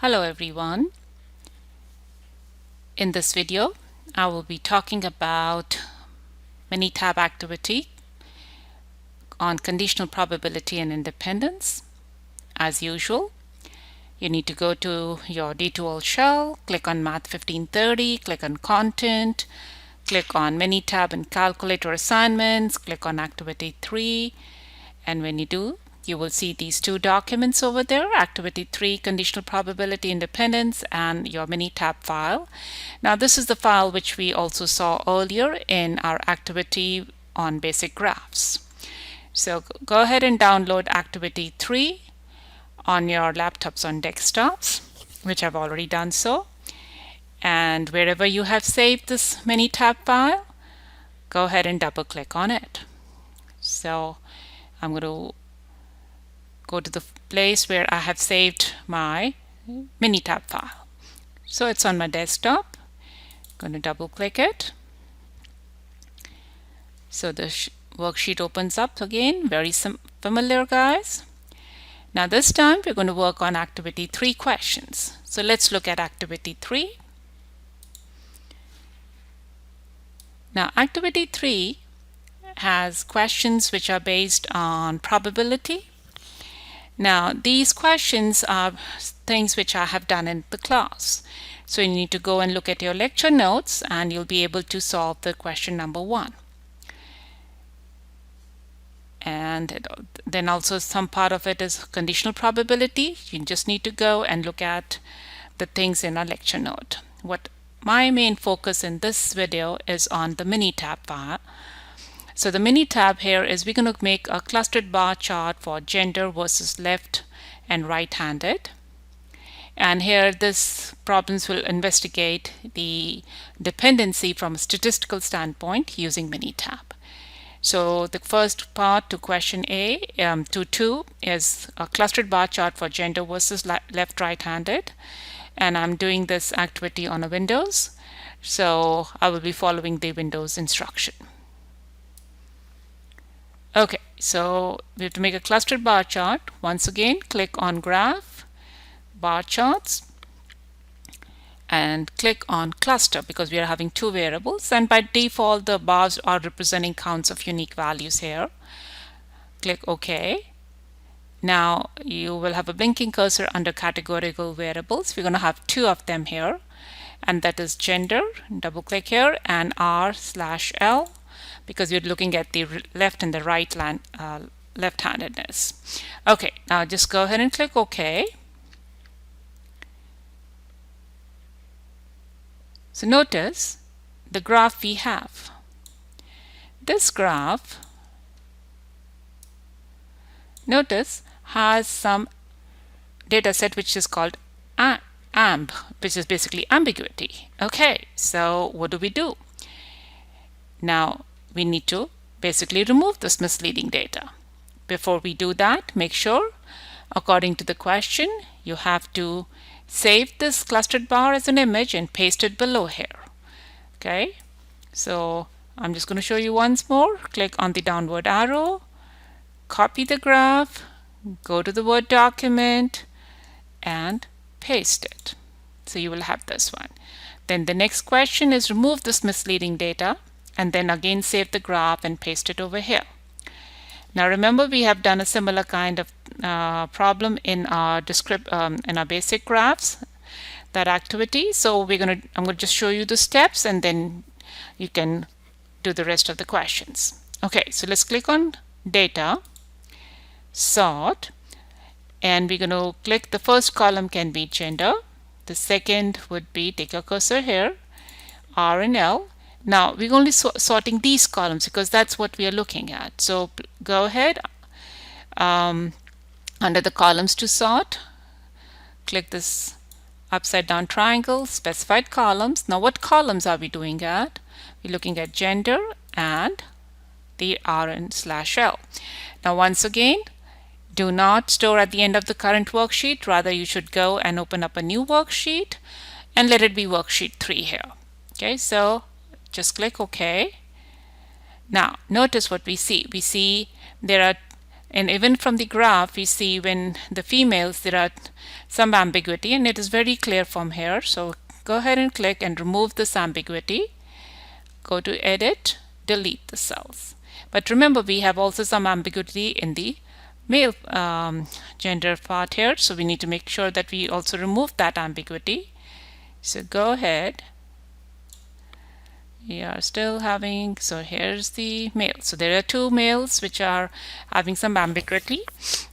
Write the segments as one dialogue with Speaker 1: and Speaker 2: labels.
Speaker 1: Hello everyone. In this video, I will be talking about mini-tab activity on conditional probability and independence. As usual, you need to go to your D2L shell, click on Math 1530, click on Content, click on mini-tab and Calculator Assignments, click on Activity 3, and when you do, you will see these two documents over there, Activity 3, Conditional Probability Independence, and your mini-tab file. Now this is the file which we also saw earlier in our activity on basic graphs. So go ahead and download Activity 3 on your laptops on desktops, which I've already done so. And wherever you have saved this mini-tab file, go ahead and double click on it. So I'm going to go to the place where I have saved my mini-tab file. So it's on my desktop. I'm going to double click it. So the worksheet opens up again, very familiar, guys. Now this time we're going to work on Activity 3 questions. So let's look at Activity 3. Now Activity 3 has questions which are based on probability. Now these questions are things which I have done in the class. So you need to go and look at your lecture notes and you'll be able to solve the question number 1. And then also some part of it is conditional probability. You just need to go and look at the things in our lecture note. What my main focus in this video is on the mini-tab file. So the mini-tab here is we're going to make a clustered bar chart for gender versus left and right-handed. And here this problems will investigate the dependency from a statistical standpoint using mini-tab. So the first part to question A, to 2 is a clustered bar chart for gender versus left right-handed. And I'm doing this activity on a Windows. So I will be following the Windows instruction. Okay, so we have to make a clustered bar chart. Once again, click on Graph, Bar Charts, and click on Cluster because we are having two variables. And by default, the bars are representing counts of unique values here. Click OK. Now you will have a blinking cursor under categorical variables. We're going to have two of them here, and that is gender. Double click here, and R/L. because we're looking at the left and the right left-handedness. Okay, now just go ahead and click OK. So notice the graph we have. This graph, notice, has some data set which is called AMB, which is basically ambiguity. Okay, so what do? Now we need to basically remove this misleading data. Before we do that, make sure, according to the question, you have to save this clustered bar as an image and paste it below here. Okay, so I'm just going to show you once more. Click on the downward arrow, copy the graph, go to the Word document, and paste it. So you will have this one. Then the next question is remove this misleading data, and then again save the graph and paste it over here. Now remember, we have done a similar kind of problem in our basic graphs, that activity. So I'm going to just show you the steps and then you can do the rest of the questions. Okay, so let's click on Data, Sort, and we're going to click the first column can be gender. The second would be, take your cursor here, R and L. Now we're only sorting these columns because that's what we are looking at. So go ahead, under the columns to sort, click this upside down triangle, specified columns. Now what columns are we doing at? We're looking at gender and the R/L. Now once again, do not store at the end of the current worksheet. Rather, you should go and open up a new worksheet and let it be worksheet 3 here. Okay, so just click OK. Now notice what we see. We see there are And even from the graph, we see when the females, there are some ambiguity, and it is very clear from here. So go ahead and click and remove this ambiguity. Go to Edit, delete the cells. But remember, we have also some ambiguity in the male gender part here, so we need to make sure that we also remove that ambiguity. So go ahead. We are still having, so here's the male. So there are two males which are having some ambiguity.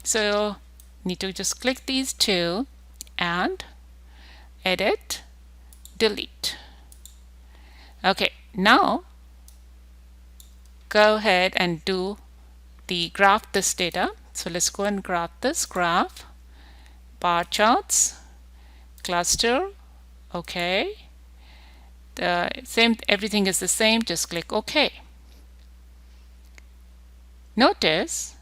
Speaker 1: So need to just click these two and edit, delete. Okay, now go ahead and do the graph this data. So let's go and graph this graph, bar charts, cluster. Okay. The same, everything is the same, just click OK. Notice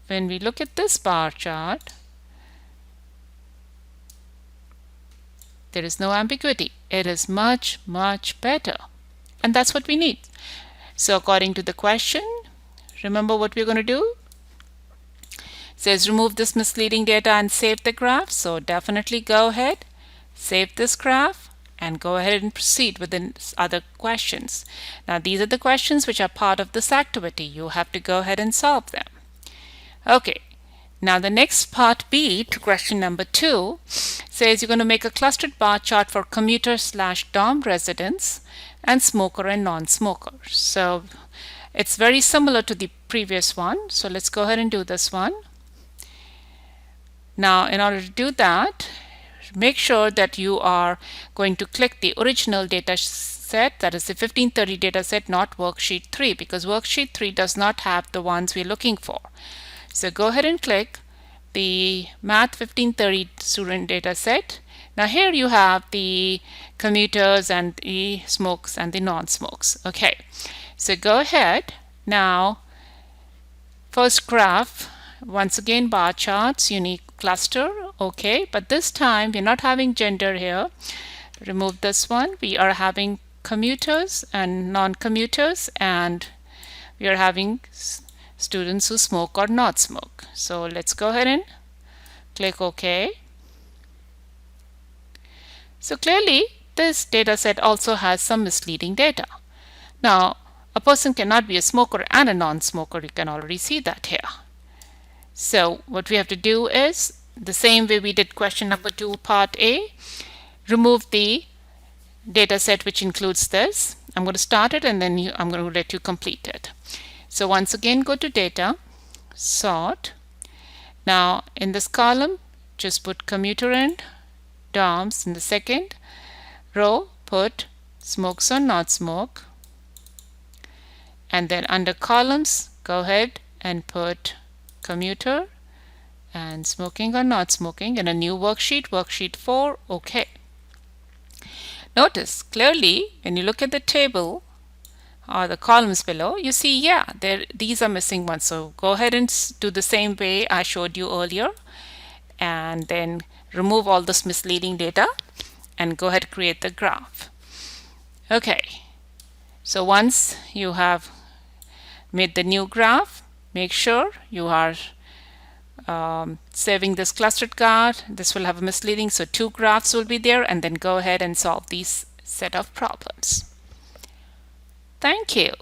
Speaker 1: when we look at this bar chart, there is no ambiguity. It is much, much better. And that's what we need. So according to the question, remember what we're going to do? It says remove this misleading data and save the graph. So definitely go ahead, save this graph, and go ahead and proceed with the other questions. Now these are the questions which are part of this activity. You have to go ahead and solve them. Okay, now the next part B to question number 2 says you're going to make a clustered bar chart for commuter/dorm residents and smoker and non-smoker. So it's very similar to the previous one. So let's go ahead and do this one. Now in order to do that, make sure that you are going to click the original data set, that is the 1530 data set, not worksheet 3, because worksheet 3 does not have the ones we're looking for. So go ahead and click the Math 1530 student data set. Now here you have the commuters and the smokes and the non-smokes. Okay, so go ahead. Now first graph, once again bar charts, unique cluster. Okay, but this time we're not having gender here. Remove this one. We are having commuters and non-commuters, and we are having students who smoke or not smoke. So let's go ahead and click OK. So clearly this data set also has some misleading data. Now a person cannot be a smoker and a non-smoker. You can already see that here. So what we have to do is the same way we did question number 2 part A, remove the data set which includes this. I'm going to start it and then I'm going to let you complete it. So once again go to data, sort. Now in this column just put commuter and dorms. In the second row put smokes or not smoke, and then under columns go ahead and put commuter and smoking or not smoking in a new worksheet, worksheet 4. Okay. Notice clearly when you look at the table or the columns below, you see, yeah, these are missing ones. So go ahead and do the same way I showed you earlier, and then remove all this misleading data and go ahead and create the graph. Okay, so once you have made the new graph, make sure you are saving this clustered graph. This will have a misleading, so 2 graphs will be there, and then go ahead and solve these set of problems. Thank you.